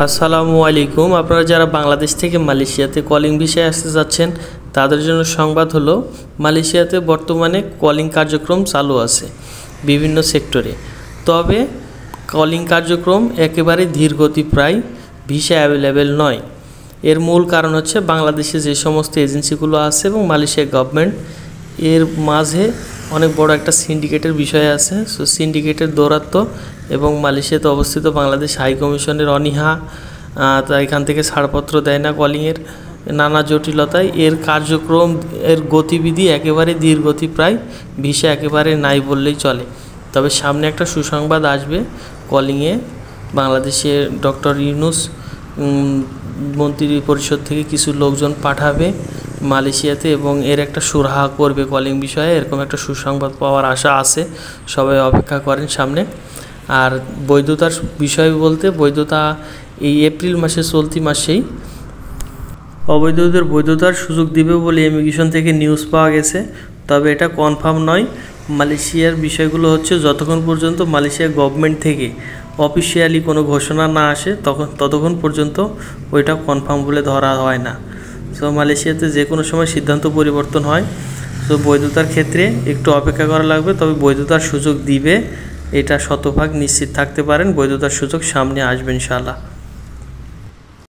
আসসালামু আলাইকুম। আপনারা যারা বাংলাদেশ থেকে মালয়েশিয়াতে কলিং ভিসায় আসতে যাচ্ছেন তাদের জন্য সংবাদ হলো, মালয়েশিয়াতে বর্তমানে কলিং কার্যক্রম চালু আছে বিভিন্ন সেক্টরে। তবে কলিং কার্যক্রম একেবারে ধীরগতি, প্রায় ভিসা অ্যাভেলেবেল নয়। এর মূল কারণ হচ্ছে বাংলাদেশে যে সমস্ত এজেন্সিগুলো আছে এবং মালয়েশিয়া গভর্নমেন্ট এর মাঝে অনেক বড় একটা সিন্ডিকেটের বিষয় আছে। সো সিন্ডিকেটের দৌরাত্ম্য এবং মালয়েশিয়াতে অবস্থিত বাংলাদেশ হাই কমিশনের অনীহা, তা এখান থেকে ছাড়পত্র দেয় না কলিংয়ের, নানা জটিলতায় এর কার্যক্রম, এর গতিবিধি একেবারে ধীরগতি, প্রায় ভিসা একেবারে নাই বললেই চলে। তবে সামনে একটা সুসংবাদ আসবে, কলিংয়ে বাংলাদেশের ডক্টর ইউনূস মন্ত্রী পরিষদ থেকে কিছু লোকজন পাঠাবে মালয়েশিয়াতে এবং এর একটা সুরাহা করবে কলিং বিষয়ে, এরকম একটা সুসংবাদ পাওয়ার আশা আছে। সবাই অপেক্ষা করেন সামনে। আর বৈধতার বিষয় বলতে, বৈধতা এই এপ্রিল মাসে, চলতি মাসেই অবৈধদের বৈধতার সুযোগ দিবে বলে ইমিগ্রেশন থেকে নিউজ পাওয়া গেছে। তবে এটা কনফার্ম নয়। মালয়েশিয়ার বিষয়গুলো হচ্ছে, যতক্ষণ পর্যন্ত মালয়েশিয়া গভর্নমেন্ট থেকে অফিসিয়ালি কোনো ঘোষণা না আসে ততক্ষণ পর্যন্ত ওইটা কনফার্ম বলে ধরা হয় না। সো মালয়েশিয়াতে যে কোনো সময় সিদ্ধান্ত পরিবর্তন হয়। তো বৈধতার ক্ষেত্রে একটু অপেক্ষা করা লাগবে, তবে বৈধতার সুযোগ দিবে, এটা শতভাগ নিশ্চিত থাকতে পারেন। বৈধতার সুযোগ সামনে আসবে ইনশাআল্লাহ।